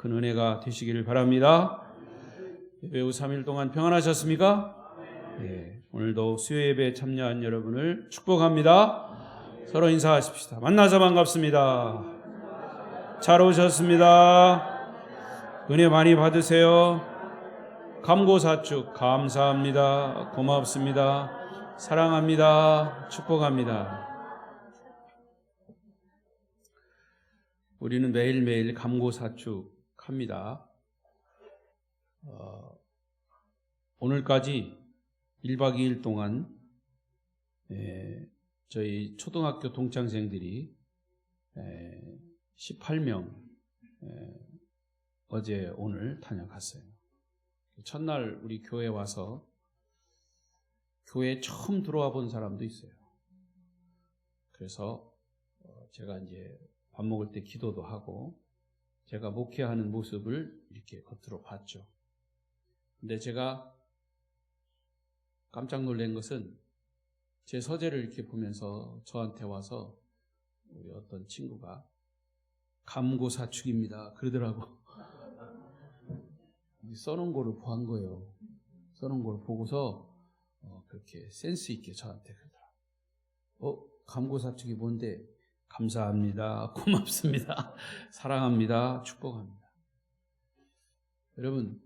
큰 은혜가 되시기를 바랍니다. 예배 후 3일 동안 평안하셨습니까? 네, 오늘도 수요예배에 참여한 여러분을 축복합니다. 서로 인사하십시다. 만나서 반갑습니다. 잘 오셨습니다. 은혜 많이 받으세요. 감고사축 감사합니다. 고맙습니다. 사랑합니다. 축복합니다. 우리는 매일매일 감고사축합니다. 오늘까지 1박 2일 동안 저희 초등학교 동창생들이 18명 어제 오늘 다녀갔어요. 첫날 우리 교회에 와서 교회에 처음 들어와 본 사람도 있어요. 그래서 제가 이제 밥 먹을 때 기도도 하고 제가 목회하는 모습을 이렇게 겉으로 봤죠. 근데 제가 깜짝 놀란 것은 제 서재를 이렇게 보면서 저한테 와서 우리 어떤 친구가 감고사축입니다 그러더라고. 써놓은 거를 본 거예요. 써놓은 걸 보고서 그렇게 센스 있게 저한테 그러더라고. 감고사축이 뭔데? 감사합니다. 고맙습니다. 사랑합니다. 축복합니다. 여러분,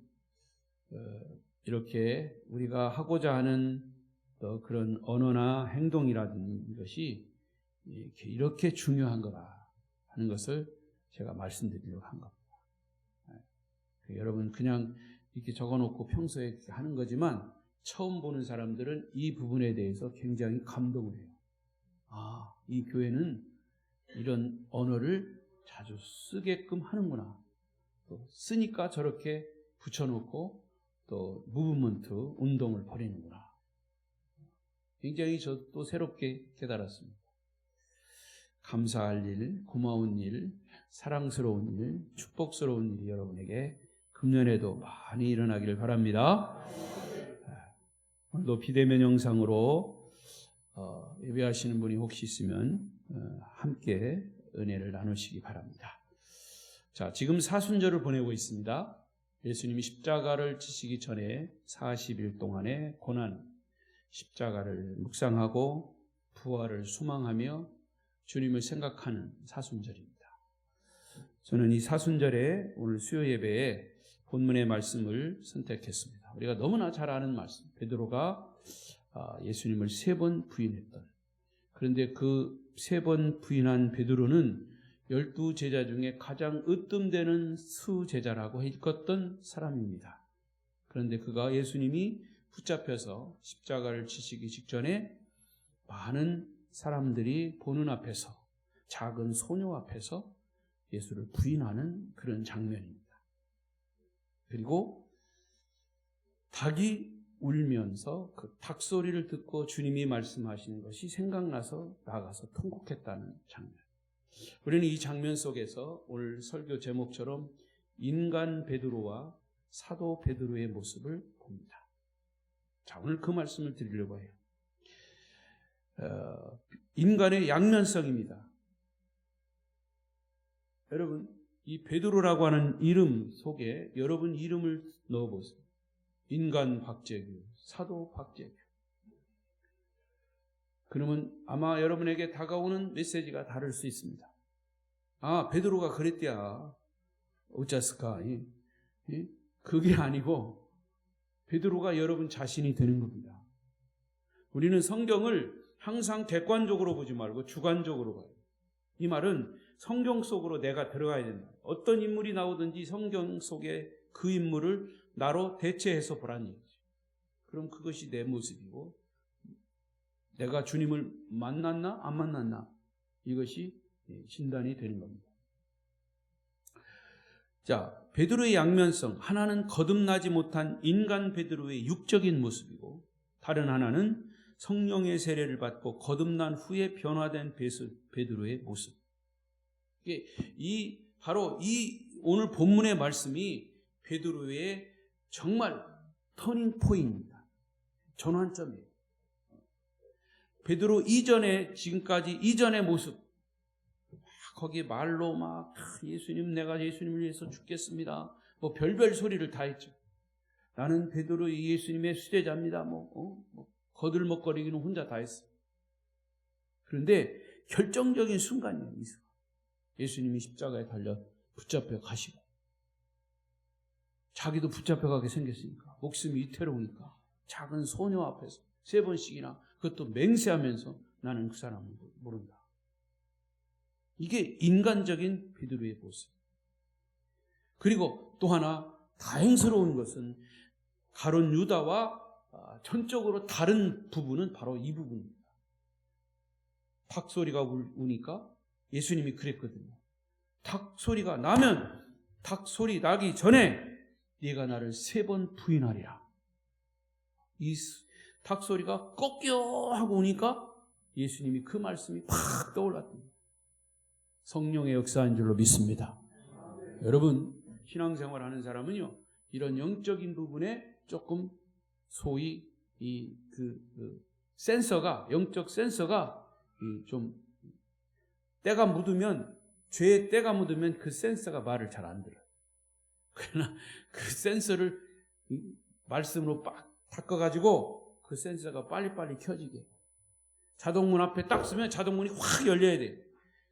이렇게 우리가 하고자 하는 그런 언어나 행동이라는 것이 이렇게 중요한 거다 하는 것을 제가 말씀드리려고 한 겁니다. 여러분 그냥 이렇게 적어놓고 평소에 이렇게 하는 거지만 처음 보는 사람들은 이 부분에 대해서 굉장히 감동을 해요. 이 교회는 이런 언어를 자주 쓰게끔 하는구나. 또 쓰니까 저렇게 붙여놓고 또 무브먼트 운동을 벌이는구나. 굉장히 저 또 새롭게 깨달았습니다. 감사할 일, 고마운 일, 사랑스러운 일, 축복스러운 일이 여러분에게 금년에도 많이 일어나기를 바랍니다. 오늘도 비대면 영상으로 예배하시는 분이 혹시 있으면 함께 은혜를 나누시기 바랍니다. 자, 지금 사순절을 보내고 있습니다. 예수님이 십자가를 지시기 전에 40일 동안의 고난, 십자가를 묵상하고 부활을 소망하며 주님을 생각하는 사순절입니다. 저는 이 사순절에 오늘 수요 예배에 본문의 말씀을 선택했습니다. 우리가 너무나 잘 아는 말씀, 베드로가 예수님을 3번 부인했던, 그런데 그 3번 부인한 베드로는 12제자 중에 가장 으뜸되는 수제자라고 일컫던 사람입니다. 그런데 그가 예수님이 붙잡혀서 십자가를 지시기 직전에 많은 사람들이 보는 앞에서, 작은 소녀 앞에서 예수를 부인하는 그런 장면입니다. 그리고 닭이 울면서 그 닭 소리를 듣고 주님이 말씀하시는 것이 생각나서 나가서 통곡했다는 장면. 우리는 이 장면 속에서 오늘 설교 제목처럼 인간 베드로와 사도 베드로의 모습을 봅니다. 자, 오늘 그 말씀을 드리려고 해요. 인간의 양면성입니다. 여러분, 이 베드로라고 하는 이름 속에 여러분 이름을 넣어보세요. 인간 박재규, 사도 박재규. 그러면 아마 여러분에게 다가오는 메시지가 다를 수 있습니다. 베드로가 그랬대야. 어쩌스까? 그게 아니고 베드로가 여러분 자신이 되는 겁니다. 우리는 성경을 항상 객관적으로 보지 말고 주관적으로 봐요. 이 말은 성경 속으로 내가 들어가야 된다. 어떤 인물이 나오든지 성경 속에 그 인물을 나로 대체해서 보라는 얘기죠. 그럼 그것이 내 모습이고 내가 주님을 만났나 안 만났나 이것이 진단이 되는 겁니다. 자, 베드로의 양면성, 하나는 거듭나지 못한 인간 베드로의 육적인 모습이고 다른 하나는 성령의 세례를 받고 거듭난 후에 변화된 베드로의 모습. 바로 이 오늘 본문의 말씀이 베드로의 정말 터닝 포인트입니다. 전환점이에요. 베드로 이전에 지금까지 이전의 모습, 거기 말로 막 예수님, 내가 예수님을 위해서 죽겠습니다. 뭐 별별 소리를 다 했죠. 나는 베드로 예수님의 수제자입니다. 거들먹거리기는 혼자 다 했어. 그런데 결정적인 순간이에요. 예수님이 십자가에 달려 붙잡혀 가시고, 자기도 붙잡혀 가게 생겼으니까, 목숨이 위태로우니까 작은 소녀 앞에서 3번씩이나, 그것도 맹세하면서 나는 그 사람을 모른다. 이게 인간적인 베드로의 모습. 그리고 또 하나 다행스러운 것은 가룟 유다와 전적으로 다른 부분은 바로 이 부분입니다. 닭 소리가 우니까 예수님이 그랬거든요. 닭 소리가 나면, 닭 소리 나기 전에 네가 나를 3번 부인하리라. 이 닭 소리가 꺾여 하고 오니까 예수님이 그 말씀이 팍 떠올랐던 성령의 역사인 줄로 믿습니다. 여러분, 신앙생활 하는 사람은요, 이런 영적인 부분에 조금 소위 센서가, 영적 센서가 좀 때가 묻으면, 죄에 때가 묻으면 그 센서가 말을 잘 안 들어요. 그러나 그 센서를 말씀으로 빡 닦아가지고 그 센서가 빨리빨리 켜지게. 자동문 앞에 딱 쓰면 자동문이 확 열려야 돼요.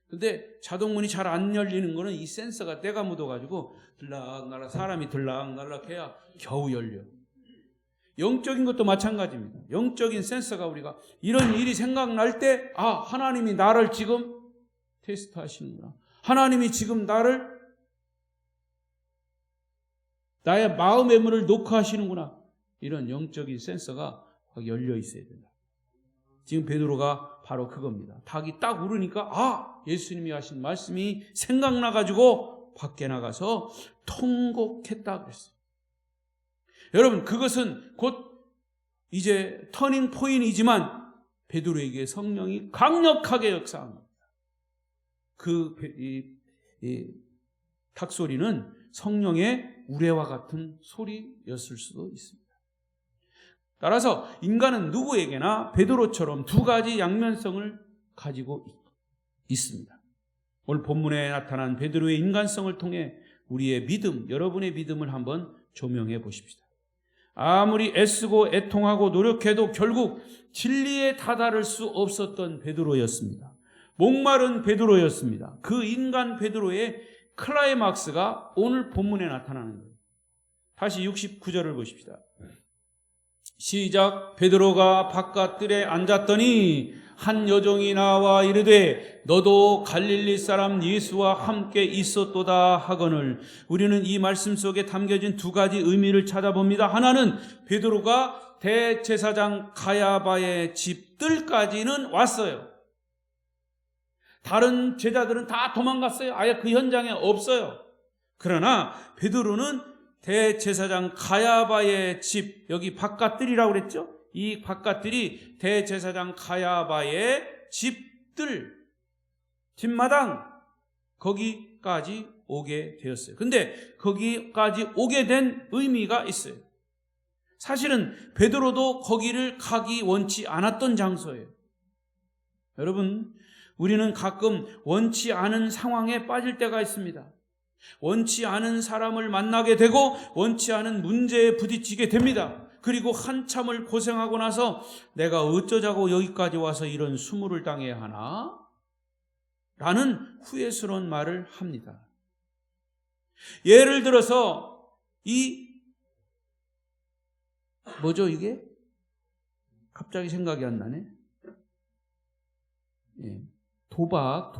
근데 자동문이 잘 안 열리는 거는 이 센서가 때가 묻어가지고 들락날락, 사람이 들락날락 해야 겨우 열려. 영적인 것도 마찬가지입니다. 영적인 센서가, 우리가 이런 일이 생각날 때, 하나님이 나를 지금 테스트 하시는구나. 하나님이 지금 나의 마음의 문을 녹화하시는구나. 이런 영적인 센서가 열려 있어야 된다. 지금 베드로가 바로 그겁니다. 닭이 딱 울으니까 예수님이 하신 말씀이 생각나가지고 밖에 나가서 통곡했다 그랬어요. 여러분, 그것은 곧 이제 터닝 포인트이지만 베드로에게 성령이 강력하게 역사합니다. 닭 소리는 성령의 우레와 같은 소리였을 수도 있습니다. 따라서 인간은 누구에게나 베드로처럼 2가지 양면성을 가지고 있습니다. 오늘 본문에 나타난 베드로의 인간성을 통해 우리의 믿음, 여러분의 믿음을 한번 조명해 보십시다. 아무리 애쓰고 애통하고 노력해도 결국 진리에 다다를 수 없었던 베드로였습니다. 목마른 베드로였습니다. 그 인간 베드로의 클라이막스가 오늘 본문에 나타나는 거예요. 다시 69절을 보십시다. 시작. 베드로가 바깥들에 앉았더니 한 여종이 나와 이르되 너도 갈릴리 사람 예수와 함께 있었도다 하거늘. 우리는 이 말씀 속에 담겨진 2가지 의미를 찾아봅니다. 하나는 베드로가 대제사장 가야바의 집들까지는 왔어요. 다른 제자들은 다 도망갔어요. 아예 그 현장에 없어요. 그러나 베드로는 대제사장 가야바의 집, 여기 바깥들이라고 그랬죠? 이 바깥들이 대제사장 가야바의 집들, 집마당, 거기까지 오게 되었어요. 근데 거기까지 오게 된 의미가 있어요. 사실은 베드로도 거기를 가기 원치 않았던 장소예요. 여러분, 우리는 가끔 원치 않은 상황에 빠질 때가 있습니다. 원치 않은 사람을 만나게 되고 원치 않은 문제에 부딪히게 됩니다. 그리고 한참을 고생하고 나서 내가 어쩌자고 여기까지 와서 이런 수모를 당해야 하나? 라는 후회스러운 말을 합니다. 예를 들어서 뭐죠 이게? 갑자기 생각이 안 나네. 도박.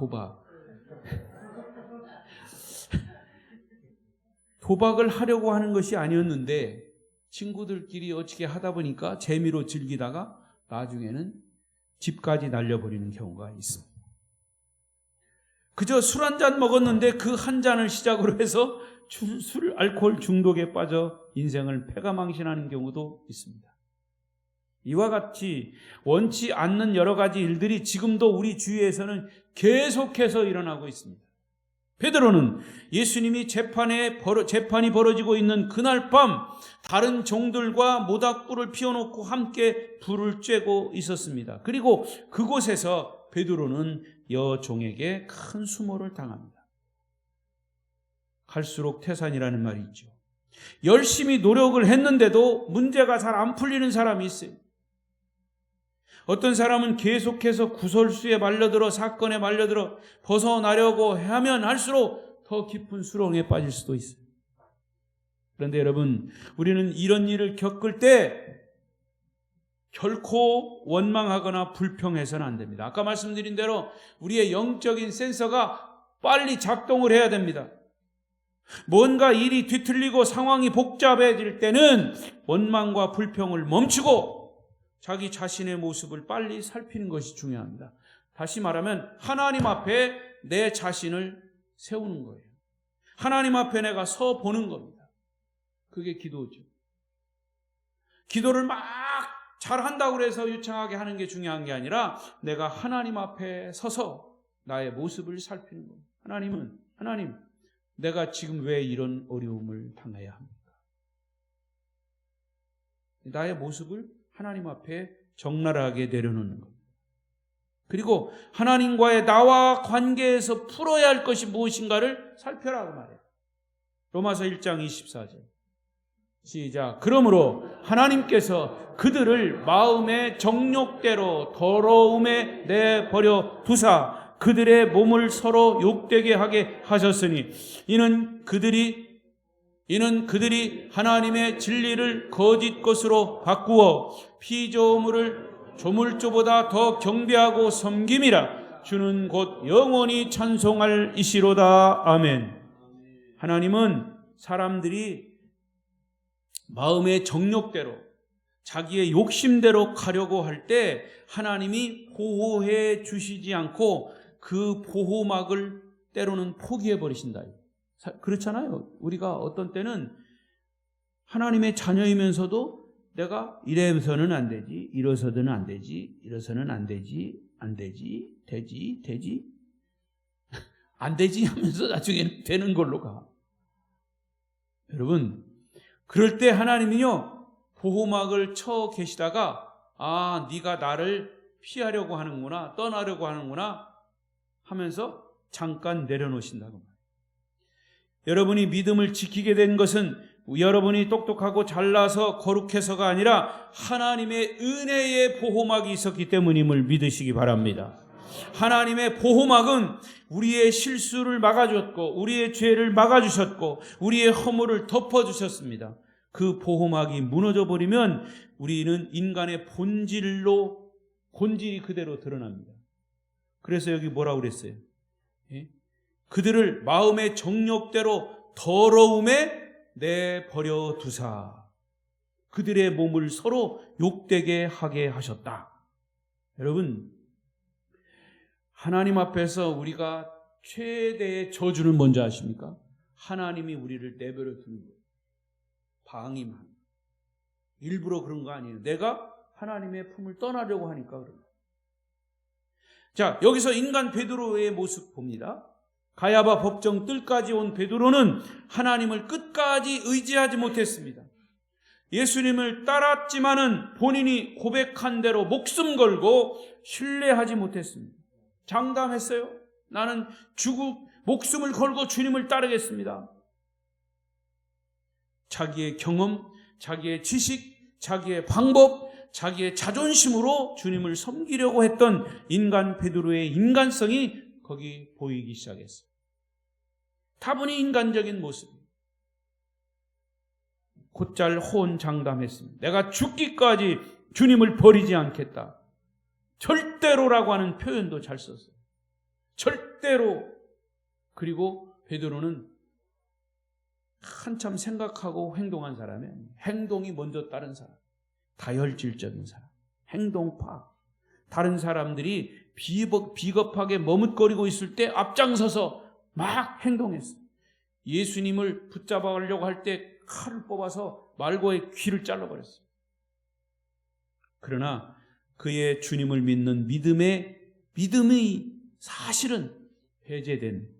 도박을 하려고 하는 것이 아니었는데 친구들끼리 어떻게 하다 보니까 재미로 즐기다가 나중에는 집까지 날려버리는 경우가 있습니다. 그저 술 한 잔 먹었는데 그 한 잔을 시작으로 해서 알코올 중독에 빠져 인생을 패가망신하는 경우도 있습니다. 이와 같이 원치 않는 여러 가지 일들이 지금도 우리 주위에서는 계속해서 일어나고 있습니다. 베드로는 예수님이 재판이 벌어지고 있는 그날 밤 다른 종들과 모닥불을 피워놓고 함께 불을 쬐고 있었습니다. 그리고 그곳에서 베드로는 여종에게 큰 수모를 당합니다. 갈수록 태산이라는 말이 있죠. 열심히 노력을 했는데도 문제가 잘 안 풀리는 사람이 있어요. 어떤 사람은 계속해서 구설수에 말려들어 사건에 말려들어 벗어나려고 하면 할수록 더 깊은 수렁에 빠질 수도 있어요. 그런데 여러분, 우리는 이런 일을 겪을 때 결코 원망하거나 불평해서는 안 됩니다. 아까 말씀드린 대로 우리의 영적인 센서가 빨리 작동을 해야 됩니다. 뭔가 일이 뒤틀리고 상황이 복잡해질 때는 원망과 불평을 멈추고 자기 자신의 모습을 빨리 살피는 것이 중요합니다. 다시 말하면 하나님 앞에 내 자신을 세우는 거예요. 하나님 앞에 내가 서 보는 겁니다. 그게 기도죠. 기도를 막 잘한다고 해서 유창하게 하는 게 중요한 게 아니라 내가 하나님 앞에 서서 나의 모습을 살피는 겁니다. 하나님, 내가 지금 왜 이런 어려움을 당해야 합니까? 나의 모습을 하나님 앞에 적나라하게 내려놓는 겁니다. 그리고 하나님과의 나와 관계에서 풀어야 할 것이 무엇인가를 살펴라고 말해요. 로마서 1장 24절 시작. 그러므로 하나님께서 그들을 마음의 정욕대로 더러움에 내버려 두사 그들의 몸을 서로 욕되게 하게 하셨으니 이는 그들이 하나님의 진리를 거짓 것으로 바꾸어 피조물을 조물주보다 더 경배하고 섬김이라. 주는 곧 영원히 찬송할 이시로다. 아멘. 하나님은 사람들이 마음의 정욕대로 자기의 욕심대로 가려고 할 때 하나님이 보호해 주시지 않고 그 보호막을 때로는 포기해 버리신다. 그렇잖아요. 우리가 어떤 때는 하나님의 자녀이면서도 내가 이래서는 안 되지, 이래서는 안 되지, 이래서는 안 되지, 안 되지, 되지 안 되지 하면서 나중에는 되는 걸로 가. 여러분, 그럴 때 하나님이요 보호막을 쳐 계시다가 네가 나를 피하려고 하는구나, 떠나려고 하는구나 하면서 잠깐 내려놓으신다고 말해요. 여러분이 믿음을 지키게 된 것은 여러분이 똑똑하고 잘나서 거룩해서가 아니라 하나님의 은혜의 보호막이 있었기 때문임을 믿으시기 바랍니다. 하나님의 보호막은 우리의 실수를 막아주셨고 우리의 죄를 막아주셨고 우리의 허물을 덮어주셨습니다. 그 보호막이 무너져 버리면 우리는 인간의 본질이 그대로 드러납니다. 그래서 여기 뭐라고 그랬어요? 그들을 마음의 정욕대로 더러움에 내버려 두사 그들의 몸을 서로 욕되게 하게 하셨다. 여러분, 하나님 앞에서 우리가 최대의 저주는 뭔지 아십니까? 하나님이 우리를 내버려 두는 거예요. 방임하는. 일부러 그런 거 아니에요. 내가 하나님의 품을 떠나려고 하니까 그런 거예요. 자, 여기서 인간 베드로의 모습 봅니다. 가야바 법정 뜰까지 온 베드로는 하나님을 끝까지 의지하지 못했습니다. 예수님을 따랐지만은 본인이 고백한 대로 목숨 걸고 신뢰하지 못했습니다. 장담했어요. 나는 목숨을 걸고 주님을 따르겠습니다. 자기의 경험, 자기의 지식, 자기의 방법, 자기의 자존심으로 주님을 섬기려고 했던 인간 베드로의 인간성이 거기 보이기 시작했어요. 다분히 인간적인 모습. 곧잘 호언장담했습니다. 내가 죽기까지 주님을 버리지 않겠다. 절대로라고 하는 표현도 잘 썼어요. 절대로. 그리고 베드로는 한참 생각하고 행동한 사람이 아니에요. 행동이 먼저 따른 사람. 다혈질적인 사람. 행동파. 다른 사람들이 비겁하게 머뭇거리고 있을 때 앞장서서 막 행동했어요. 예수님을 붙잡아가려고 할 때 칼을 뽑아서 말고의 귀를 잘라버렸어요. 그러나 그의 주님을 믿는 믿음이 사실은 배제된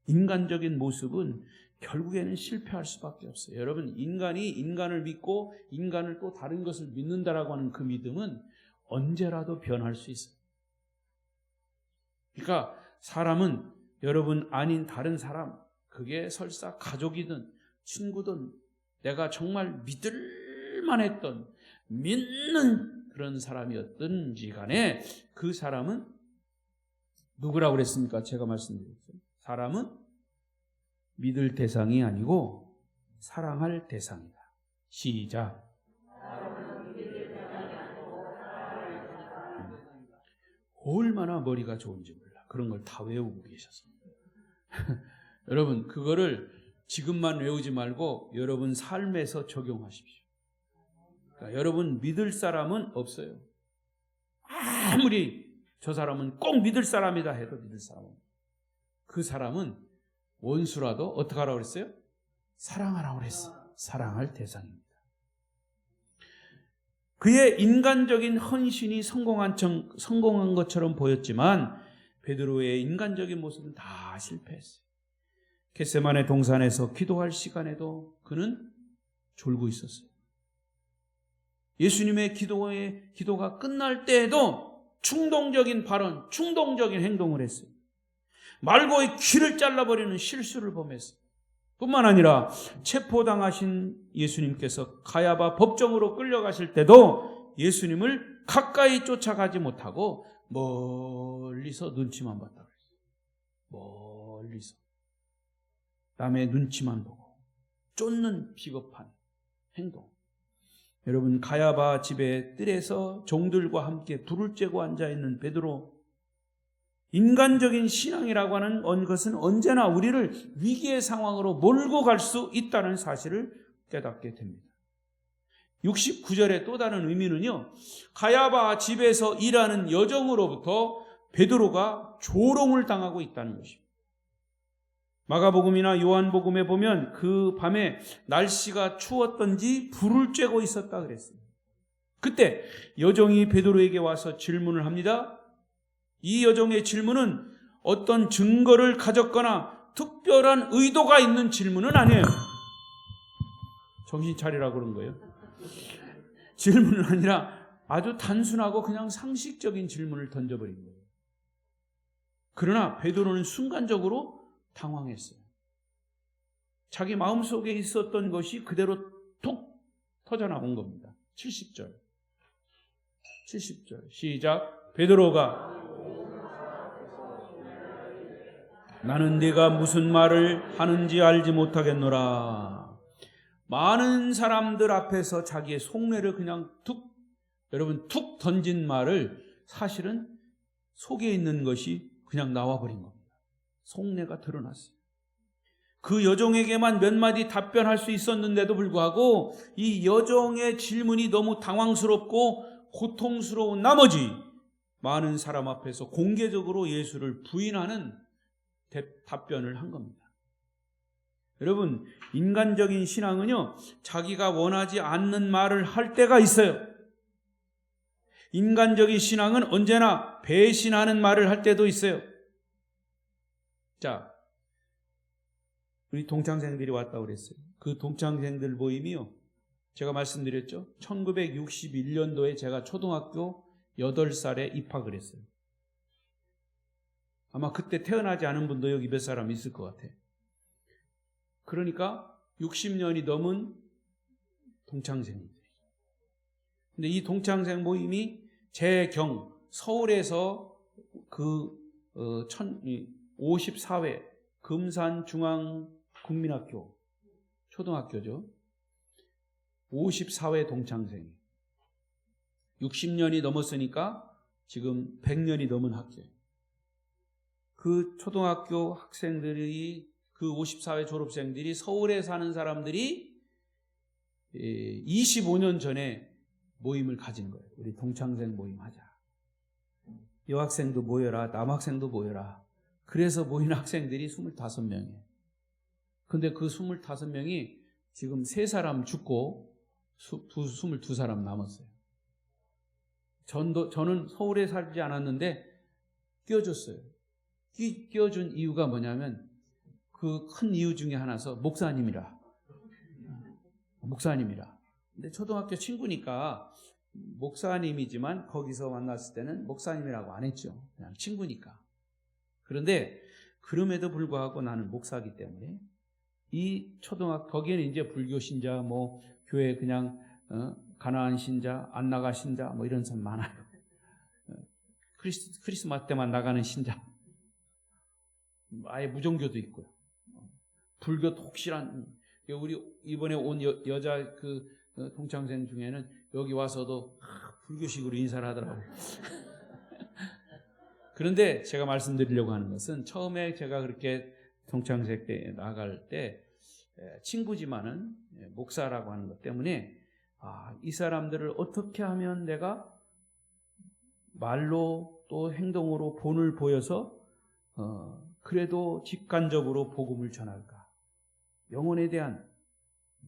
인간적인 모습은 결국에는 실패할 수밖에 없어요. 여러분, 인간이 인간을 믿고 인간을 또 다른 것을 믿는다라고 하는 그 믿음은 언제라도 변할 수 있어요. 그러니까 사람은 여러분 아닌 다른 사람, 그게 설사 가족이든 친구든 내가 정말 믿을만 했던 믿는 그런 사람이었든지 간에 그 사람은 누구라고 그랬습니까? 제가 말씀드렸죠. 사람은 믿을 대상이 아니고 사랑할 대상이다. 시작. 얼마나 머리가 좋은지 몰라. 그런 걸 다 외우고 계셔서. 여러분, 그거를 지금만 외우지 말고 여러분 삶에서 적용하십시오. 그러니까 여러분 믿을 사람은 없어요. 아무리 저 사람은 꼭 믿을 사람이다 해도 믿을 사람은, 그 사람은 원수라도 어떻게 하라고 그랬어요? 사랑하라고 그랬어요. 사랑할 대상입니다. 그의 인간적인 헌신이 성공한 것처럼 보였지만 베드로의 인간적인 모습은 다 실패했어요. 겟세마네 동산에서 기도할 시간에도 그는 졸고 있었어요. 예수님의 기도가 끝날 때에도 충동적인 발언, 충동적인 행동을 했어요. 말고의 귀를 잘라버리는 실수를 범했어요. 뿐만 아니라 체포당하신 예수님께서 가야바 법정으로 끌려가실 때도 예수님을 가까이 쫓아가지 못하고 멀리서 눈치만 봤다 그랬어요. 멀리서 남의 눈치만 보고 쫓는 비겁한 행동. 여러분, 가야바 집의 뜰에서 종들과 함께 불을 쬐고 앉아있는 베드로, 인간적인 신앙이라고 하는 것은 언제나 우리를 위기의 상황으로 몰고 갈 수 있다는 사실을 깨닫게 됩니다. 69절의 또 다른 의미는요, 가야바 집에서 일하는 여종으로부터 베드로가 조롱을 당하고 있다는 것입니다. 마가복음이나 요한복음에 보면 그 밤에 날씨가 추웠던지 불을 쬐고 있었다 그랬어요. 그때 여종이 베드로에게 와서 질문을 합니다. 이 여종의 질문은 어떤 증거를 가졌거나 특별한 의도가 있는 질문은 아니에요. 정신 차리라고 그런 거예요. 질문은 아니라 아주 단순하고 그냥 상식적인 질문을 던져버린 거예요. 그러나 베드로는 순간적으로 당황했어요. 자기 마음속에 있었던 것이 그대로 톡 터져나온 겁니다. 70절 시작. 베드로가 나는 네가 무슨 말을 하는지 알지 못하겠노라. 많은 사람들 앞에서 자기의 속내를 그냥 툭 던진 말을 사실은 속에 있는 것이 그냥 나와버린 겁니다. 속내가 드러났어요. 그 여종에게만 몇 마디 답변할 수 있었는데도 불구하고 이 여종의 질문이 너무 당황스럽고 고통스러운 나머지 많은 사람 앞에서 공개적으로 예수를 부인하는 답변을 한 겁니다. 여러분, 인간적인 신앙은요, 자기가 원하지 않는 말을 할 때가 있어요. 인간적인 신앙은 언제나 배신하는 말을 할 때도 있어요. 자, 우리 동창생들이 왔다고 그랬어요. 그 동창생들 모임이요, 제가 말씀드렸죠. 1961년도에 제가 초등학교 8살에 입학을 했어요. 아마 그때 태어나지 않은 분도 여기 몇 사람 있을 것 같아요. 그러니까 60년이 넘은 동창생들이죠. 근데 이 동창생 모임이 서울에서 그 54회 금산중앙국민학교 초등학교죠. 54회 동창생이 60년이 넘었으니까 지금 100년이 넘은 학교예요. 그 초등학교 학생들이, 그 54회 졸업생들이, 서울에 사는 사람들이 25년 전에 모임을 가진 거예요. 우리 동창생 모임 하자. 여학생도 모여라, 남학생도 모여라. 그래서 모인 학생들이 25명이에요. 근데 그 25명이 지금 3사람 죽고 22사람 남았어요. 저는 서울에 살지 않았는데 끼워줬어요. 끼워준 이유가 뭐냐면 그 큰 이유 중에 하나서 목사님이라. 근데 초등학교 친구니까 목사님이지만 거기서 만났을 때는 목사님이라고 안 했죠. 그냥 친구니까. 그런데 그럼에도 불구하고 나는 목사이기 때문에 이 초등학교 거기에는 이제 불교 신자, 뭐 교회 그냥 가나안 신자, 안 나가 신자, 뭐 이런 사람 많아요. 크리스마스 때만 나가는 신자, 아예 무종교도 있고요. 불교도 혹시란 우리 이번에 온 여자 그 동창생 중에는 여기 와서도 불교식으로 인사를 하더라고요. 그런데 제가 말씀드리려고 하는 것은 처음에 제가 그렇게 동창생 때 나갈 때 친구지만은 목사라고 하는 것 때문에 이 사람들을 어떻게 하면 내가 말로 또 행동으로 본을 보여서 그래도 직관적으로 복음을 전할까. 영혼에 대한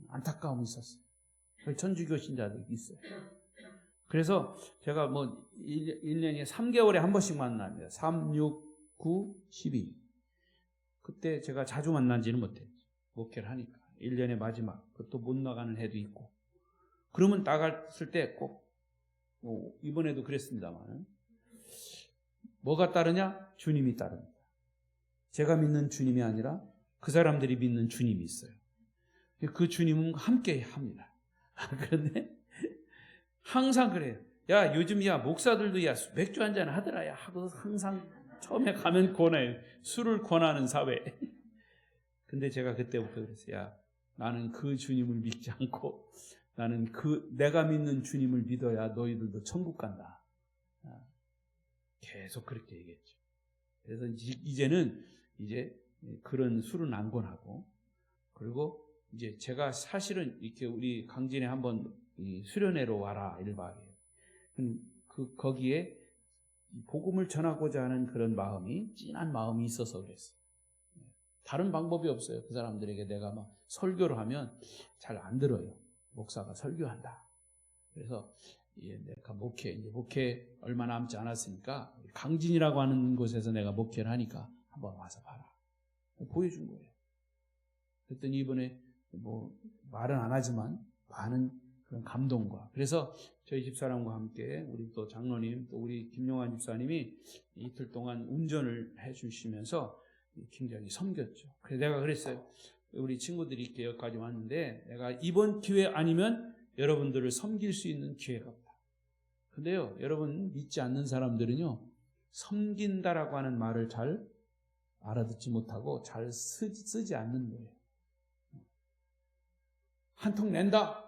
안타까움이 있었어요. 천주교 신자들이 있어요. 그래서 제가 뭐 1년에 3개월에 한 번씩 만납니다. 3, 6, 9, 12. 그때 제가 자주 만나지는 못해요. 목회를 하니까. 1년의 마지막. 그것도 못 나가는 해도 있고. 그러면 나갔을 때 꼭 이번에도 그랬습니다만 뭐가 따르냐? 주님이 따릅니다. 제가 믿는 주님이 아니라 그 사람들이 믿는 주님이 있어요. 그 주님은 함께 합니다. 그런데 항상 그래요. 야, 요즘 목사들도 맥주 한잔 하더라 하고 항상 처음에 가면 권해요. 술을 권하는 사회. 근데 제가 그때부터 그랬어요. 나는 그 주님을 믿지 않고 나는 내가 믿는 주님을 믿어야 너희들도 천국 간다. 계속 그렇게 얘기했죠. 그래서 이제는 그런 술은 안 권하고, 그리고 이제 제가 사실은 이렇게 우리 강진에 한번 수련회로 와라 1박에 거기에 복음을 전하고자 하는 그런 마음이, 진한 마음이 있어서 그랬어요. 다른 방법이 없어요. 그 사람들에게 내가 막 설교를 하면 잘 안 들어요. 목사가 설교한다. 그래서 내가 목회 얼마 남지 않았으니까 강진이라고 하는 곳에서 내가 목회를 하니까 한번 와서 봐라. 보여준 거예요. 그랬더니 이번에 뭐 말은 안 하지만 많은 그런 감동과, 그래서 저희 집사람과 함께 우리 또 장로님, 또 우리 김용환 집사님이 이틀 동안 운전을 해주시면서 굉장히 섬겼죠. 그래서 내가 그랬어요. 우리 친구들이 이렇게 여기까지 왔는데 내가 이번 기회 아니면 여러분들을 섬길 수 있는 기회가 없다. 근데요, 여러분 믿지 않는 사람들은요, 섬긴다라고 하는 말을 잘 알아듣지 못하고 잘 쓰지 않는 거예요. 한 통 낸다.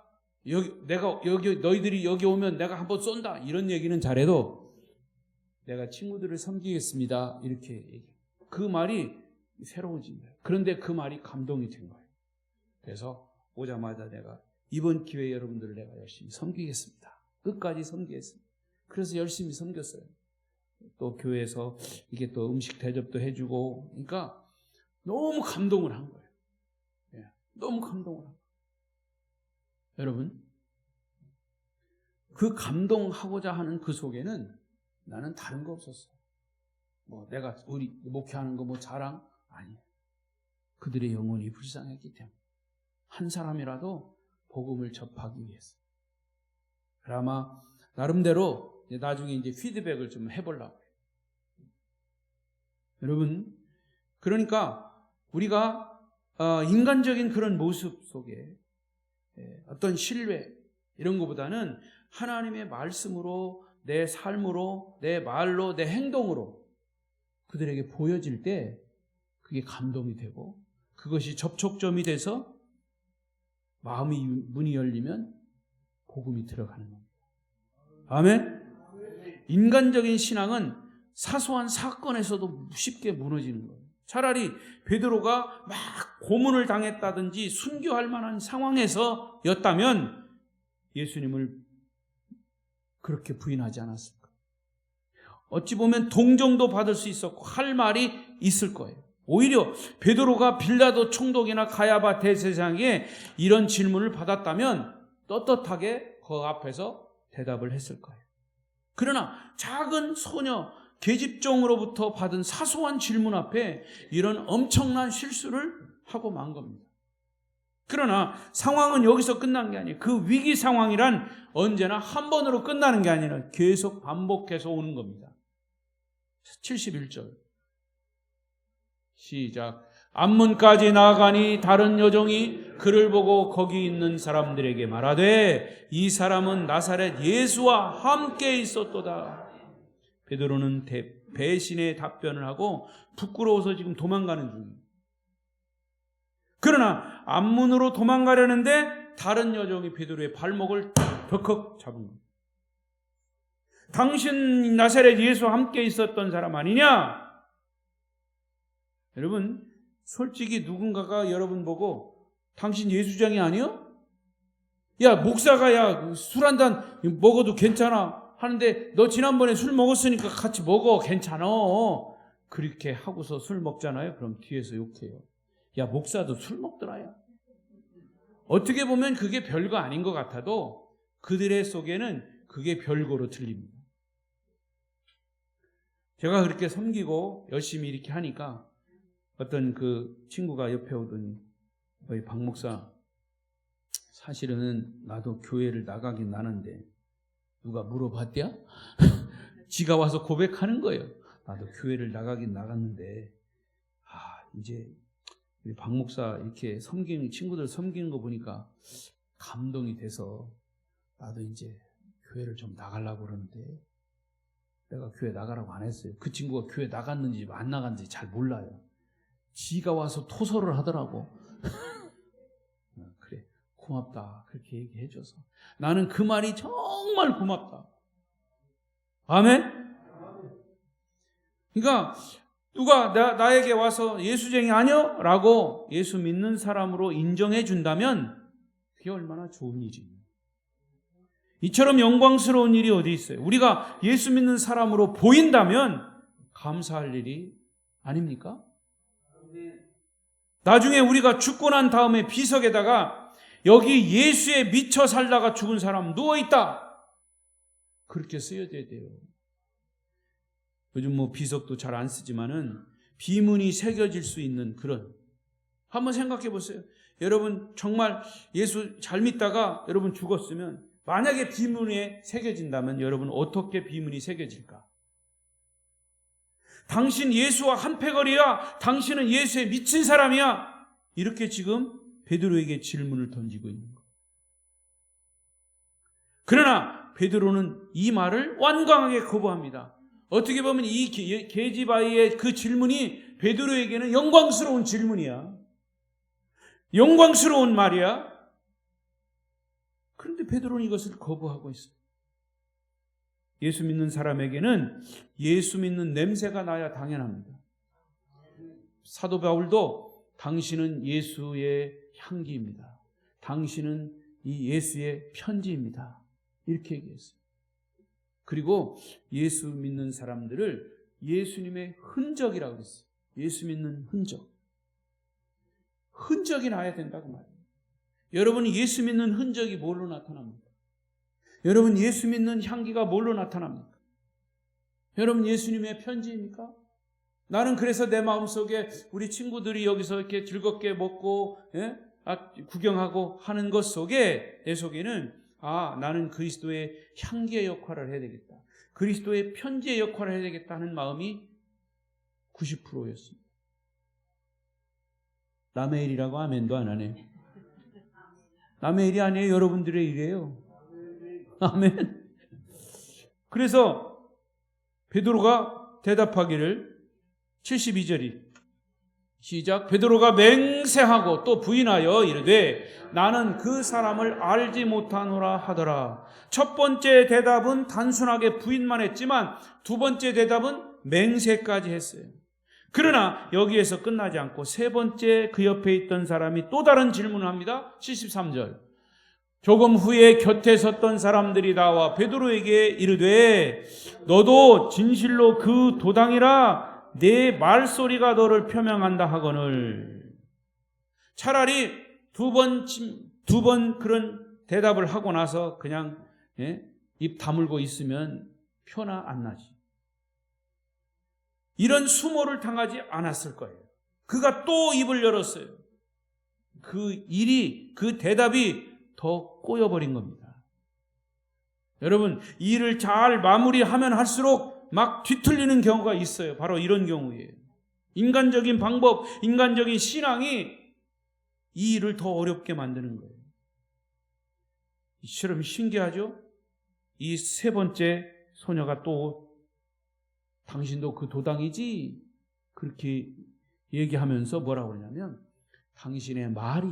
너희들이 여기 오면 내가 한번 쏜다. 이런 얘기는 잘해도 내가 친구들을 섬기겠습니다. 이렇게 얘기해요. 그 말이 새로워진 거예요. 그런데 그 말이 감동이 된 거예요. 그래서 오자마자 내가 이번 기회에 여러분들을 내가 열심히 섬기겠습니다. 끝까지 섬기겠습니다. 그래서 열심히 섬겼어요. 또 교회에서 이게 또 음식 대접도 해주고, 그러니까 너무 감동을 한 거예요. 너무 감동을 한 거예요. 여러분, 그 감동하고자 하는 그 속에는 나는 다른 거 없었어요. 뭐 내가 우리 목회하는 거 뭐 자랑? 아니에요. 그들의 영혼이 불쌍했기 때문에 한 사람이라도 복음을 접하기 위해서. 아마 나름대로 나중에 이제 피드백을 좀 해보려고 해요. 여러분, 그러니까 우리가 인간적인 그런 모습 속에 어떤 신뢰 이런 것보다는 하나님의 말씀으로, 내 삶으로, 내 말로, 내 행동으로 그들에게 보여질 때 그게 감동이 되고, 그것이 접촉점이 돼서 문이 열리면 복음이 들어가는 겁니다. 아멘? 인간적인 신앙은 사소한 사건에서도 쉽게 무너지는 거예요. 차라리 베드로가 막 고문을 당했다든지 순교할 만한 상황에서였다면 예수님을 그렇게 부인하지 않았을까? 어찌 보면 동정도 받을 수 있었고 할 말이 있을 거예요. 오히려 베드로가 빌라도 총독이나 가야바 대제사장에게 이런 질문을 받았다면 떳떳하게 그 앞에서 대답을 했을 거예요. 그러나 작은 소녀 계집종으로부터 받은 사소한 질문 앞에 이런 엄청난 실수를 하고 만 겁니다. 그러나 상황은 여기서 끝난 게 아니에요. 그 위기 상황이란 언제나 한 번으로 끝나는 게 아니라 계속 반복해서 오는 겁니다. 71절. 시작. 앞문까지 나아가니 다른 여종이 그를 보고 거기 있는 사람들에게 말하되 이 사람은 나사렛 예수와 함께 있었도다. 베드로는 배신의 답변을 하고 부끄러워서 지금 도망가는 중입니다. 그러나 앞문으로 도망가려는데 다른 여종이 베드로의 발목을 덜컥 잡은 겁니다. 당신 나사렛 예수와 함께 있었던 사람 아니냐? 여러분, 솔직히 누군가가 여러분 보고 당신 예수장이 아니요? 야, 목사가 야, 술 한 잔 먹어도 괜찮아 하는데 너 지난번에 술 먹었으니까 같이 먹어, 괜찮아. 그렇게 하고서 술 먹잖아요. 그럼 뒤에서 욕해요. 야, 목사도 술 먹더라. 야. 어떻게 보면 그게 별거 아닌 것 같아도 그들의 속에는 그게 별거로 들립니다. 제가 그렇게 섬기고 열심히 이렇게 하니까 어떤 그 친구가 옆에 오더니 박 목사, 사실은 나도 교회를 나가긴 나는데 누가 물어봤대야? 지가 와서 고백하는 거예요. 나도 교회를 나가긴 나갔는데 이제 우리 박 목사 이렇게 섬기는 친구들 섬기는 거 보니까 감동이 돼서 나도 이제 교회를 좀 나가려고 그러는데 내가 교회 나가라고 안 했어요. 그 친구가 교회 나갔는지 안 나갔는지 잘 몰라요. 지가 와서 토설을 하더라고. 그래, 고맙다. 그렇게 얘기해줘서 나는 그 말이 정말 고맙다. 아멘? 그러니까 누가 나에게 와서 예수쟁이 아니요? 라고 예수 믿는 사람으로 인정해 준다면 그게 얼마나 좋은 일이에요. 이처럼 영광스러운 일이 어디 있어요? 우리가 예수 믿는 사람으로 보인다면 감사할 일이 아닙니까? 나중에 우리가 죽고 난 다음에 비석에다가 여기 예수에 미쳐 살다가 죽은 사람 누워있다. 그렇게 쓰여져야 돼요. 요즘 비석도 잘 안 쓰지만은 비문이 새겨질 수 있는 그런, 한번 생각해 보세요. 여러분 정말 예수 잘 믿다가 여러분 죽었으면 만약에 비문에 새겨진다면 여러분 어떻게 비문이 새겨질까? 당신 예수와 한패거리야. 당신은 예수에 미친 사람이야. 이렇게 지금 베드로에게 질문을 던지고 있는 거예요. 그러나 베드로는 이 말을 완강하게 거부합니다. 어떻게 보면 이 게지바이의 그 질문이 베드로에게는 영광스러운 질문이야. 영광스러운 말이야. 그런데 베드로는 이것을 거부하고 있어요. 예수 믿는 사람에게는 예수 믿는 냄새가 나야 당연합니다. 사도 바울도 당신은 예수의 향기입니다. 당신은 이 예수의 편지입니다. 이렇게 얘기했어요. 그리고 예수 믿는 사람들을 예수님의 흔적이라고 그랬어요. 예수 믿는 흔적. 흔적이 나야 된다고 말해요. 여러분 예수 믿는 흔적이 뭘로 나타납니까? 여러분 예수 믿는 향기가 뭘로 나타납니까? 여러분 예수님의 편지입니까? 나는 그래서 내 마음속에 우리 친구들이 여기서 이렇게 즐겁게 먹고 구경하고 하는 것 속에 내 속에는 나는 그리스도의 향기의 역할을 해야 되겠다. 그리스도의 편지의 역할을 해야 되겠다는 마음이 90%였습니다. 남의 일이라고 아멘도 안 하네. 남의 일이 아니에요. 여러분들의 일이에요. 아멘. 그래서 베드로가 대답하기를 72절이 시작. 베드로가 맹세하고 또 부인하여 이르되 나는 그 사람을 알지 못하노라 하더라. 첫 번째 대답은 단순하게 부인만 했지만 두 번째 대답은 맹세까지 했어요. 그러나 여기에서 끝나지 않고 세 번째 그 옆에 있던 사람이 또 다른 질문을 합니다. 73절. 조금 후에 곁에 섰던 사람들이 나와 베드로에게 이르되 너도 진실로 그 도당이라 내 말소리가 너를 표명한다 하거늘. 차라리 두 번 그런 대답을 하고 나서 그냥 입 다물고 있으면 표나 안 나지. 이런 수모를 당하지 않았을 거예요. 그가 또 입을 열었어요. 그 대답이 더 꼬여버린 겁니다. 여러분, 일을 잘 마무리하면 할수록 막 뒤틀리는 경우가 있어요. 바로 이런 경우예요. 인간적인 방법, 인간적인 신앙이 이 일을 더 어렵게 만드는 거예요. 이처럼 신기하죠? 이 세 번째 소녀가 또 당신도 그 도당이지? 그렇게 얘기하면서 뭐라고 그러냐면 당신의 말이,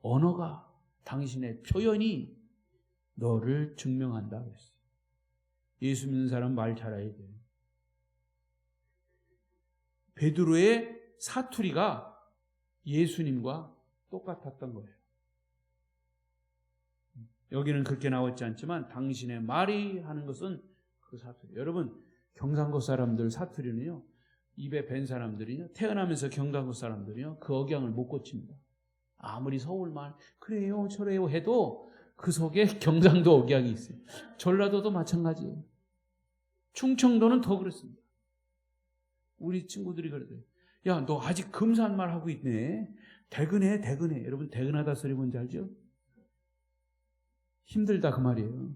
언어가, 당신의 표현이 너를 증명한다 그랬어요. 예수 믿는 사람 말 잘해야 돼요. 베드로의 사투리가 예수님과 똑같았던 거예요. 여기는 그렇게 나왔지 않지만 당신의 말이 하는 것은 그 사투리. 여러분 경상도 사람들 사투리는요, 입에 밴 사람들이요, 태어나면서 경상도 사람들이요, 그 억양을 못 고칩니다. 아무리 서울말 그래요 저래요 해도 그 속에 경상도 억양이 있어요. 전라도도 마찬가지예요. 충청도는 더 그렇습니다. 우리 친구들이 그러대요. 야, 너 아직 금산말 하고 있네. 대근해, 대근해. 여러분 대근하다 소리 뭔지 알죠? 힘들다 그 말이에요.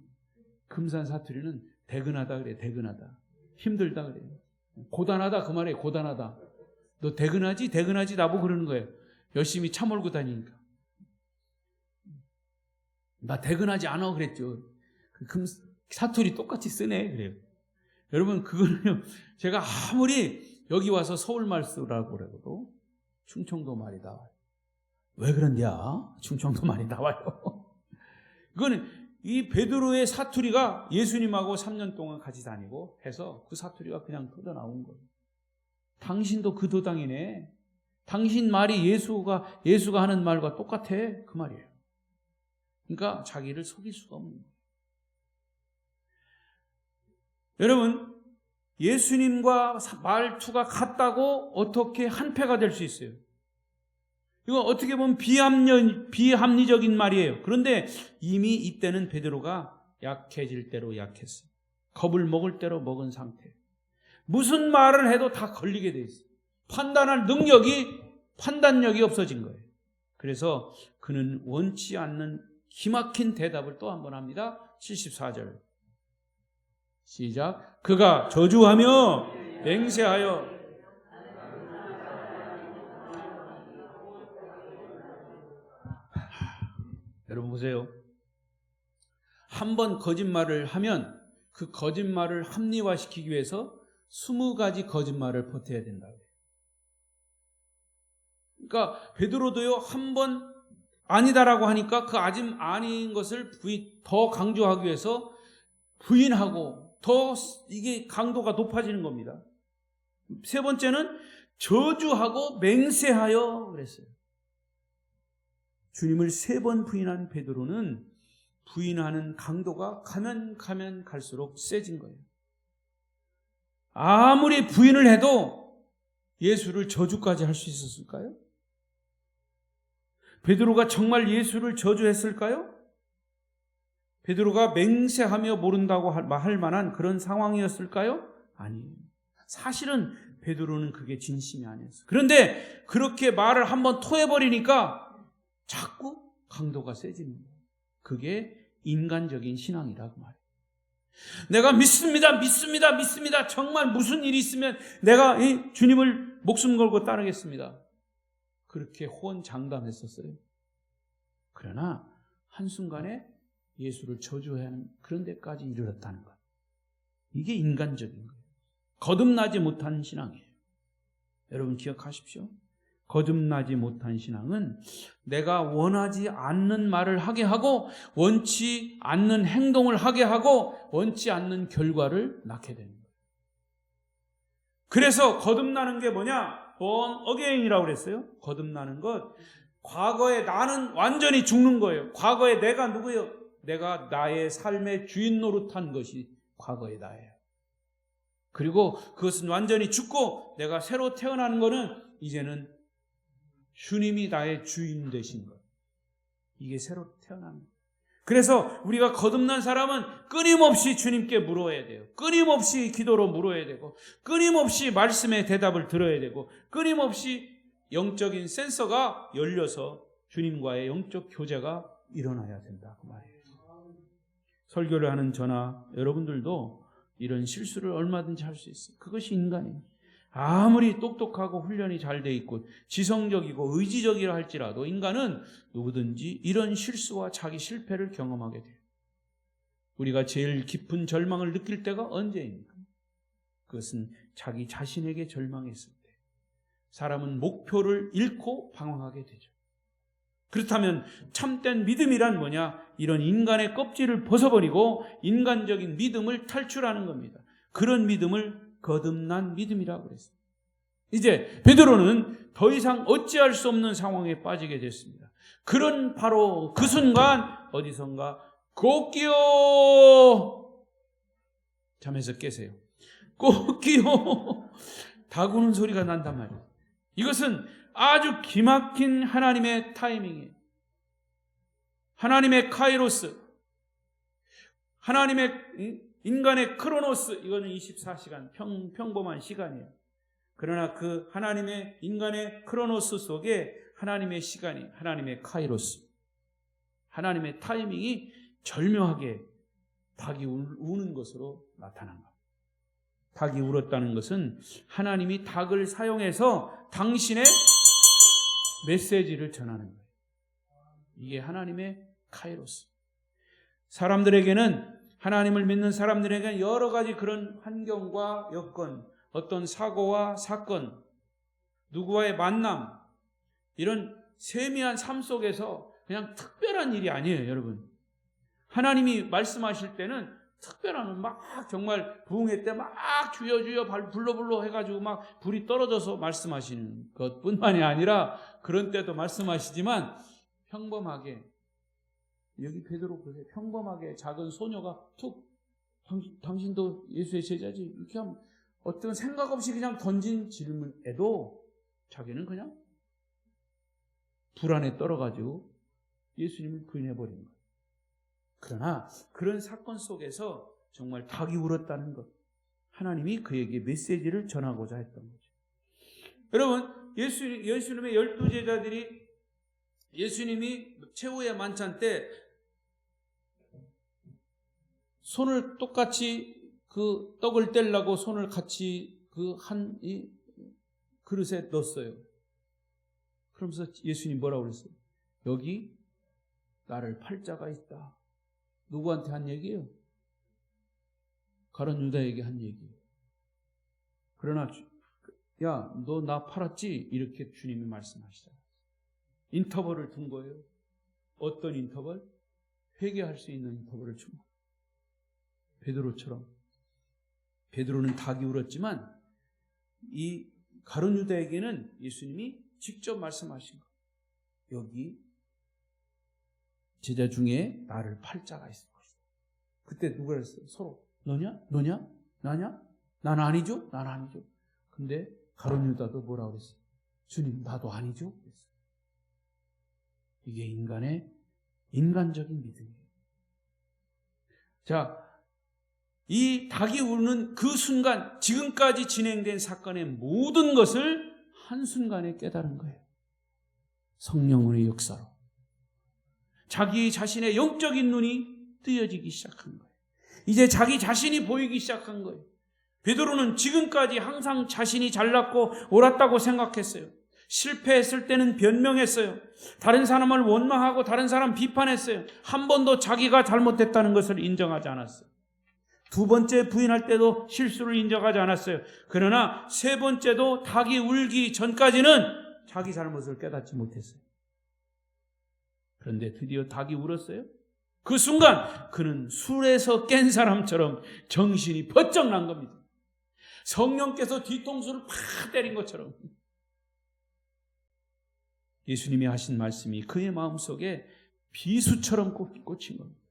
금산 사투리는 대근하다 그래. 대근하다. 힘들다 그래요. 고단하다 그 말이에요. 고단하다. 너 대근하지? 대근하지? 나보고 그러는 거예요. 열심히 차 몰고 다니니까. 나 대근하지 않아 그랬죠. 사투리 똑같이 쓰네 그래요. 여러분 그거는요, 제가 아무리 여기 와서 서울말 쓰라고 그래도 충청도 말이 나와요. 왜 그런데야? 충청도 말이 나와요. 이거는 이 베드로의 사투리가 예수님하고 3년 동안 같이 다니고 해서 그 사투리가 그냥 터져 나온 거예요. 당신도 그 도당이네. 당신 말이 예수가 하는 말과 똑같아. 그 말이에요. 그러니까 자기를 속일 수가 없는 거예요. 여러분, 예수님과 말투가 같다고 어떻게 한패가 될 수 있어요? 이거 어떻게 보면 비합리적인 말이에요. 그런데 이미 이때는 베드로가 약해질 대로 약했어요. 겁을 먹을 대로 먹은 상태. 무슨 말을 해도 다 걸리게 돼 있어요. 판단할 판단력이 없어진 거예요. 그래서 그는 원치 않는 기막힌 대답을 또 한 번 합니다. 74절. 시작. 그가 저주하며 맹세하여. 여러분 보세요. 한 번 거짓말을 하면 그 거짓말을 합리화시키기 위해서 20가지 거짓말을 버텨야 된다. 그러니까 베드로도요, 한 번 아니다라고 하니까 그 아닌 것을 더 강조하기 위해서 부인하고 더 이게 강도가 높아지는 겁니다. 세 번째는 저주하고 맹세하여 그랬어요. 주님을 3번 부인한 베드로는 부인하는 강도가 가면 갈수록 세진 거예요. 아무리 부인을 해도 예수를 저주까지 할 수 있었을까요? 베드로가 정말 예수를 저주했을까요? 베드로가 맹세하며 모른다고 할 만한 그런 상황이었을까요? 아니에요. 사실은 베드로는 그게 진심이 아니었어요. 그런데 그렇게 말을 한번 토해버리니까 자꾸 강도가 세지는 거예요. 그게 인간적인 신앙이라고 말해요. 내가 믿습니다. 정말 무슨 일이 있으면 내가 주님을 목숨 걸고 따르겠습니다. 그렇게 호언장담했었어요. 그러나 한순간에 예수를 저주해야 하는 그런 데까지 이르렀다는 것. 이게 인간적인 거예요. 거듭나지 못한 신앙이에요. 여러분 기억하십시오. 거듭나지 못한 신앙은 내가 원하지 않는 말을 하게 하고 원치 않는 행동을 하게 하고 원치 않는 결과를 낳게 되는 거예요. 그래서 거듭나는 게 뭐냐? born again이라고 그랬어요. 거듭나는 것. 과거에 나는 완전히 죽는 거예요. 과거에 내가 누구예요? 내가 나의 삶의 주인 노릇한 것이 과거의 나예요. 그리고 그것은 완전히 죽고 내가 새로 태어나는 것은 이제는 주님이 나의 주인 되신 것. 이게 새로 태어나는 것. 그래서 우리가 거듭난 사람은 끊임없이 주님께 물어야 돼요. 끊임없이 기도로 물어야 되고 끊임없이 말씀의 대답을 들어야 되고 끊임없이 영적인 센서가 열려서 주님과의 영적 교제가 일어나야 된다 그 말이에요. 설교를 하는 저나 여러분들도 이런 실수를 얼마든지 할 수 있어요. 그것이 인간이에요. 아무리 똑똑하고 훈련이 잘 돼 있고 지성적이고 의지적이라 할지라도 인간은 누구든지 이런 실수와 자기 실패를 경험하게 돼요. 우리가 제일 깊은 절망을 느낄 때가 언제입니까? 그것은 자기 자신에게 절망했을 때. 사람은 목표를 잃고 방황하게 되죠. 그렇다면 참된 믿음이란 뭐냐? 이런 인간의 껍질을 벗어버리고 인간적인 믿음을 탈출하는 겁니다. 그런 믿음을 거듭난 믿음이라고 그랬습니다. 이제 베드로는 더 이상 어찌할 수 없는 상황에 빠지게 됐습니다. 그런 바로 그 순간 어디선가 꽃기요 잠에서 깨세요. 꽃기요 다구는 소리가 난단 말이에요. 이것은 아주 기막힌 하나님의 타이밍이에요. 하나님의 카이로스, 하나님의 인간의 크로노스, 이거는 24시간 평범한 시간이에요. 그러나 그 하나님의 인간의 크로노스 속에 하나님의 시간이, 하나님의 카이로스, 하나님의 타이밍이 절묘하게 닭이 우는 것으로 나타난 겁니다. 닭이 울었다는 것은 하나님이 닭을 사용해서 당신의 메시지를 전하는 거예요. 이게 하나님의 카이로스. 사람들에게는, 하나님을 믿는 사람들에게는 여러 가지 그런 환경과 여건, 어떤 사고와 사건, 누구와의 만남, 이런 세미한 삶 속에서 그냥 특별한 일이 아니에요, 여러분. 하나님이 말씀하실 때는 특별한, 막 정말 부흥회 때 막 주여 불러 해가지고 막 불이 떨어져서 말씀하시는 것뿐만이 아니라 그런 때도 말씀하시지만 평범하게, 여기 베드로 보세요. 평범하게 작은 소녀가 툭, 당신도 예수의 제자지? 이렇게 하면 어떤 생각 없이 그냥 던진 질문에도 자기는 그냥 불안에 떨어가지고 예수님을 부인해버리는 거예요. 그러나 그런 사건 속에서 정말 닭이 울었다는 것, 하나님이 그에게 메시지를 전하고자 했던 거죠. 여러분, 예수님의 12제자들이 예수님이 최후의 만찬 때 손을 똑같이 그 떡을 떼려고 손을 같이 그 한 그릇에 넣었어요. 그러면서 예수님 뭐라고 그랬어요? 여기 나를 팔자가 있다. 누구한테 한 얘기예요? 가룟 유다에게 한 얘기예요. 그러나 야, 너 나 팔았지? 이렇게 주님이 말씀하시잖아요. 인터벌을 둔 거예요. 어떤 인터벌? 회개할 수 있는 인터벌을 준 거예요. 베드로처럼. 베드로는 닭이 울었지만 이 가룟 유다에게는 예수님이 직접 말씀하신 거예요. 여기 제자 중에 나를 팔 자가 있을 것이다. 그때 누가 그랬어요? 서로 너냐? 나냐? 난 아니죠? 난 아니죠. 근데 가룟 유다도 뭐라고 그랬어요? 주님, 나도 아니죠? 그랬어요. 이게 인간적인 믿음이에요. 자, 이 닭이 우는 그 순간, 지금까지 진행된 사건의 모든 것을 한순간에 깨달은 거예요. 성령의 역사로. 자기 자신의 영적인 눈이 뜨여지기 시작한 거예요. 이제 자기 자신이 보이기 시작한 거예요. 베드로는 지금까지 항상 자신이 잘났고 옳았다고 생각했어요. 실패했을 때는 변명했어요. 다른 사람을 원망하고 다른 사람 비판했어요. 한 번도 자기가 잘못했다는 것을 인정하지 않았어요. 두 번째 부인할 때도 실수를 인정하지 않았어요. 그러나 세 번째도 닭이 울기 전까지는 자기 잘못을 깨닫지 못했어요. 그런데 드디어 닭이 울었어요. 그 순간 그는 술에서 깬 사람처럼 정신이 번쩍 난 겁니다. 성령께서 뒤통수를 팍 때린 것처럼 예수님이 하신 말씀이 그의 마음속에 비수처럼 꽂힌 겁니다.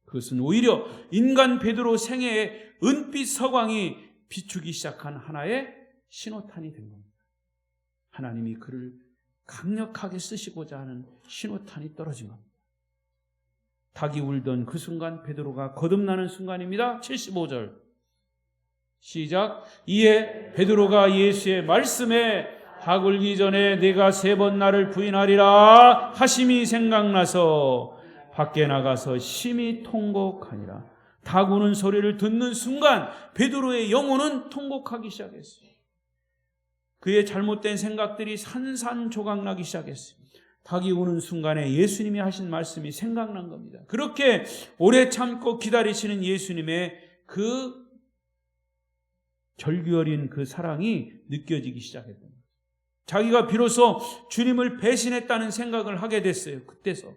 그것은 오히려 인간 베드로 생애의 은빛 서광이 비추기 시작한 하나의 신호탄이 된 겁니다. 하나님이 그를 강력하게 쓰시고자 하는 신호탄이 떨어진 겁니다. 닭이 울던 그 순간 베드로가 거듭나는 순간입니다. 75절 시작. 이에 베드로가 예수의 말씀에 닭 울기 전에 네가 3번 나를 부인하리라 하심이 생각나서 밖에 나가서 심히 통곡하니라. 닭 우는 소리를 듣는 순간 베드로의 영혼은 통곡하기 시작했어요. 그의 잘못된 생각들이 산산조각나기 시작했어요. 닭이 우는 순간에 예수님이 하신 말씀이 생각난 겁니다. 그렇게 오래 참고 기다리시는 예수님의 그 절규 어린 그 사랑이 느껴지기 시작했던 거예요. 자기가 비로소 주님을 배신했다는 생각을 하게 됐어요. 그때서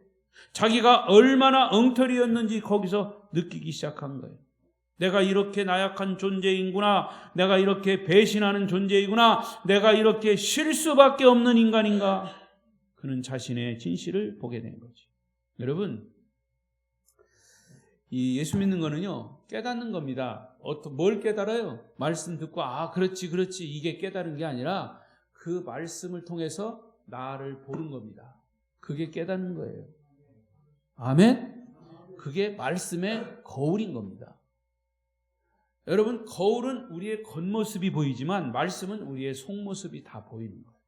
자기가 얼마나 엉터리였는지 거기서 느끼기 시작한 거예요. 내가 이렇게 나약한 존재이구나, 내가 이렇게 배신하는 존재이구나, 내가 이렇게 실수밖에 없는 인간인가. 그는 자신의 진실을 보게 된 거죠. 여러분, 이 예수 믿는 거는요, 깨닫는 겁니다. 뭘 깨달아요? 말씀 듣고 그렇지 이게 깨달은 게 아니라 그 말씀을 통해서 나를 보는 겁니다. 그게 깨닫는 거예요. 아멘? 그게 말씀의 거울인 겁니다. 여러분, 거울은 우리의 겉모습이 보이지만 말씀은 우리의 속모습이 다 보이는 거예요.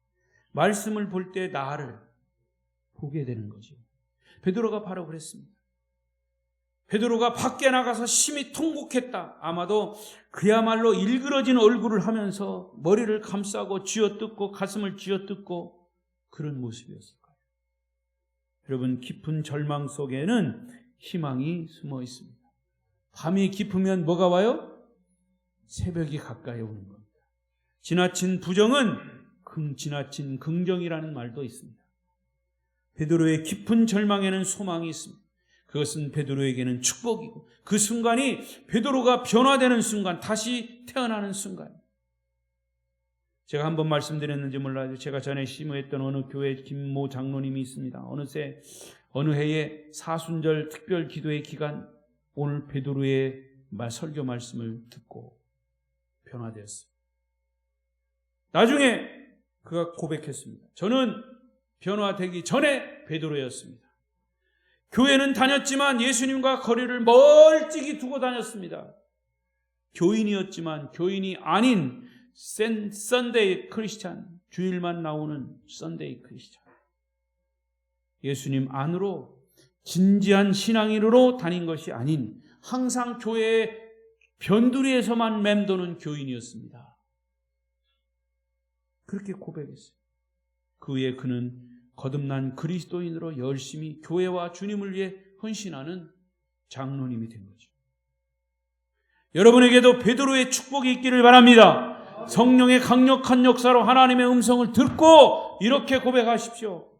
말씀을 볼 때 나를 보게 되는 거죠. 베드로가 바로 그랬습니다. 베드로가 밖에 나가서 심히 통곡했다. 아마도 그야말로 일그러진 얼굴을 하면서 머리를 감싸고 쥐어뜯고 가슴을 쥐어뜯고 그런 모습이었을 거예요. 여러분, 깊은 절망 속에는 희망이 숨어 있습니다. 밤이 깊으면 뭐가 와요? 새벽이 가까이 오는 겁니다. 지나친 부정은 지나친 긍정이라는 말도 있습니다. 베드로의 깊은 절망에는 소망이 있습니다. 그것은 베드로에게는 축복이고 그 순간이 베드로가 변화되는 순간, 다시 태어나는 순간. 제가 한번 말씀드렸는지 몰라요. 제가 전에 심호했던 어느 교회 김모 장로님이 있습니다. 어느 해에 사순절 특별 기도의 기간, 오늘 베드로의 설교 말씀을 듣고 변화되었어요. 나중에 그가 고백했습니다. 저는 변화되기 전에 베드로였습니다. 교회는 다녔지만 예수님과 거리를 멀찍이 두고 다녔습니다. 교인이었지만 교인이 아닌 썬데이 크리스찬, 주일만 나오는 썬데이 크리스찬. 예수님 안으로 진지한 신앙인으로 다닌 것이 아닌 항상 교회의 변두리에서만 맴도는 교인이었습니다. 그렇게 고백했어요. 그 후에 그는 거듭난 그리스도인으로 열심히 교회와 주님을 위해 헌신하는 장로님이 된 거죠. 여러분에게도 베드로의 축복이 있기를 바랍니다. 성령의 강력한 역사로 하나님의 음성을 듣고 이렇게 고백하십시오.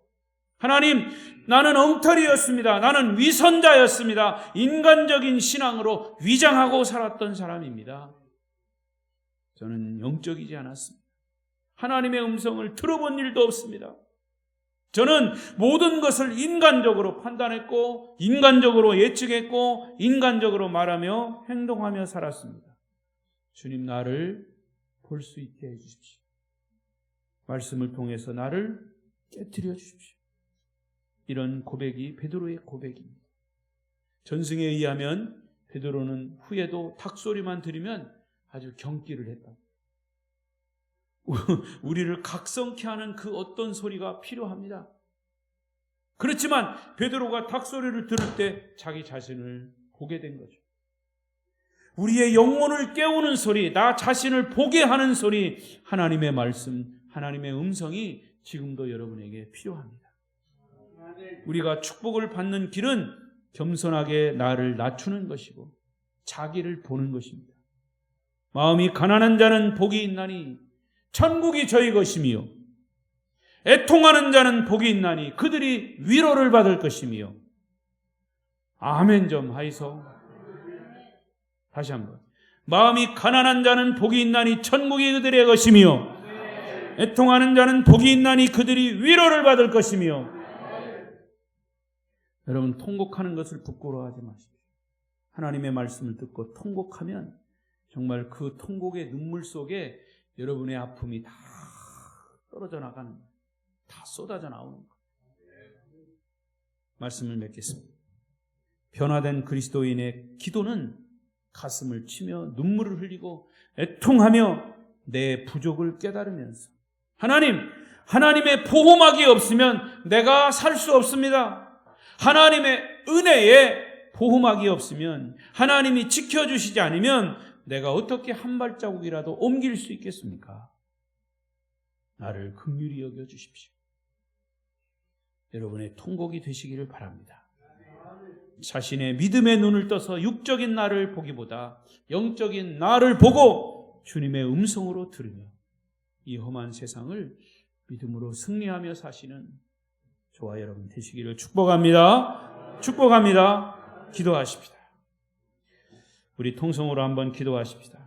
하나님, 나는 엉터리였습니다. 나는 위선자였습니다. 인간적인 신앙으로 위장하고 살았던 사람입니다. 저는 영적이지 않았습니다. 하나님의 음성을 들어본 일도 없습니다. 저는 모든 것을 인간적으로 판단했고, 인간적으로 예측했고, 인간적으로 말하며 행동하며 살았습니다. 주님, 나를 볼 수 있게 해주십시오. 말씀을 통해서 나를 깨트려 주십시오. 이런 고백이 베드로의 고백입니다. 전승에 의하면 베드로는 후에도 닭소리만 들으면 아주 경기를 했다. 우리를 각성케 하는 그 어떤 소리가 필요합니다. 그렇지만 베드로가 닭소리를 들을 때 자기 자신을 보게 된 거죠. 우리의 영혼을 깨우는 소리, 나 자신을 보게 하는 소리, 하나님의 말씀, 하나님의 음성이 지금도 여러분에게 필요합니다. 우리가 축복을 받는 길은 겸손하게 나를 낮추는 것이고 자기를 보는 것입니다. 마음이 가난한 자는 복이 있나니 천국이 저희 것이며 애통하는 자는 복이 있나니 그들이 위로를 받을 것이며. 아멘 좀 하이소. 다시 한번. 마음이 가난한 자는 복이 있나니 천국이 그들의 것이며 애통하는 자는 복이 있나니 그들이 위로를 받을 것이며. 여러분, 통곡하는 것을 부끄러워하지 마십시오. 하나님의 말씀을 듣고 통곡하면 정말 그 통곡의 눈물 속에 여러분의 아픔이 다 떨어져 나가는 거예요. 다 쏟아져 나오는 거예요. 말씀을 맺겠습니다. 변화된 그리스도인의 기도는 가슴을 치며 눈물을 흘리고 애통하며 내 부족을 깨달으면서 하나님의 보호막이 없으면 내가 살 수 없습니다. 하나님의 은혜에 보호막이 없으면, 하나님이 지켜주시지 않으면 내가 어떻게 한 발자국이라도 옮길 수 있겠습니까? 나를 긍휼히 여겨주십시오. 여러분의 통곡이 되시기를 바랍니다. 자신의 믿음의 눈을 떠서 육적인 나를 보기보다 영적인 나를 보고 주님의 음성으로 들으며 이 험한 세상을 믿음으로 승리하며 사시는 저와 여러분 되시기를 축복합니다. 축복합니다. 기도하십시다. 우리 통성으로 한번 기도하십시다.